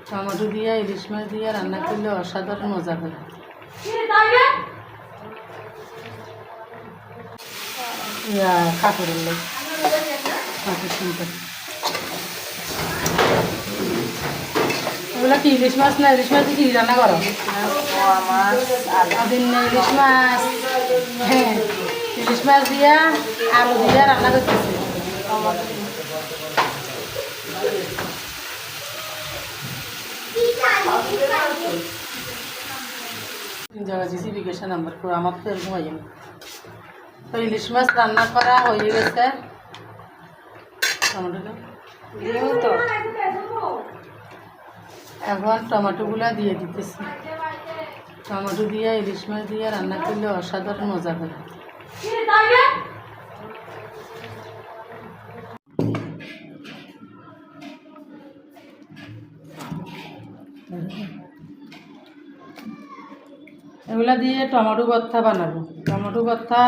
Tomato দিয়ে ইলিশ মাছ দিয়ে রান্না করলে অসাধারণ মজা করে। কাপড়ের লোক কাপড় শুনতে এগুলো কি ইলিশ মাছ না? ইলিশ মাছ কি রান্না করো? ইলিশ মাছ, হ্যাঁ ইলিশ মাছ দিয়া আলু দিয়া রান্না করতেছি। জিজ্ঞাসা নাম্বার করে আমার তো এরকম হয়ে যাবে। তো ইলিশ মাছ রান্না করা হয়ে গেছে। টমেটো এখন টমেটোগুলো দিয়ে দিতেছি। টমেটো দিয়ে ইলিশ মাছ দিয়ে রান্না করলে অসাধারণ মজা করে। এগুলা দিয়ে টমেটো ভর্তা বানাবো। টমেটো ভর্তা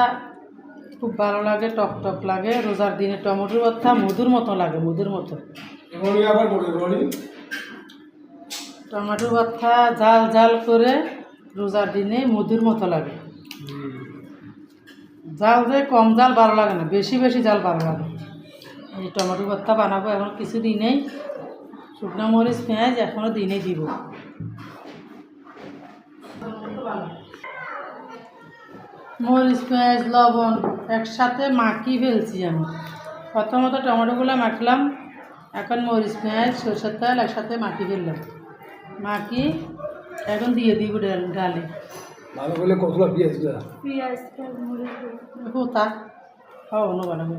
খুব ভালো লাগে, টক টক লাগে। রোজার দিনে টমেটো ভর্তা মধুর মতো লাগে, মধুর মতো। টমেটো ভর্তা ঝাল ঝাল করে রোজার দিনে মধুর মতো লাগে। জাল যে কম জাল ভালো লাগে না, বেশি বেশি জাল ভালো লাগে। এই টমেটো ভর্তা বানাবো এখন কিছু দিনেই। শুকনো মরিচ পেঁয়াজ এখনও দিনেই দিব। মরিচ পেঁয়াজ লবণ একসাথে মাখিয়ে ফেলছি আমি। প্রথমত টমেটোগুলো মাখলাম, এখন মরিচ পেঁয়াজ সরষের তেল একসাথে মাখিয়ে ফেললাম। মাখি এখন দিয়ে দিব ডালে। ভালো করে কতগুলো পেঁয়াজ কোথা হনো বানাবো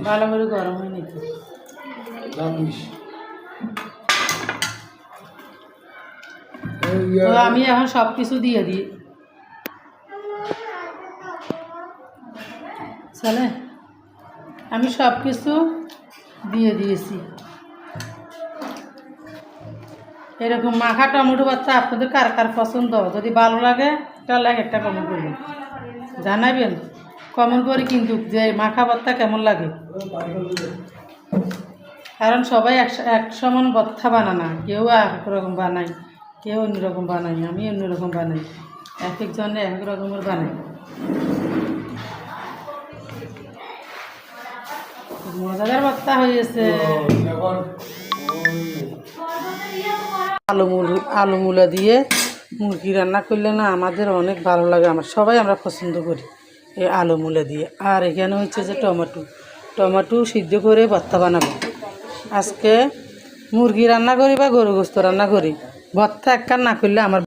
ভালো করে গরম হয়ে নিতে। তো আমি এখন সব কিছু দিয়ে দিই। চলে আমি সব কিছু দিয়ে দিয়েছি। এরকম মাখা টমেটো ভর্তা আপনাদের কার কার পছন্দ? যদি ভালো লাগে তাহলে একটা কমেন্ট করবেন, জানাবেন কমেন্ট করে কিন্তু যে মাখা ভর্তা কেমন লাগে। কারণ সবাই এক সমান ভর্তা বানানা, কেউ একরকম বানায়, কেউ অন্যরকম বানাই, আমি অন্যরকম বানাই, এক একজনে এক রকমের বানাই। মজাদার ভর্তা হয়েছে। আলু মূলা দিয়ে মুরগি রান্না করলে না আমাদের অনেক ভালো লাগে। সবাই আমরা পছন্দ করি এই আলু মূলা দিয়ে। আর এখানে হচ্ছে যে টমেটো সিদ্ধ করে ভর্তা বানাবো। আজকে মুরগি রান্না করি বা গরু গোস্ত রান্না করি, ভর্তা একখান না করলে আমার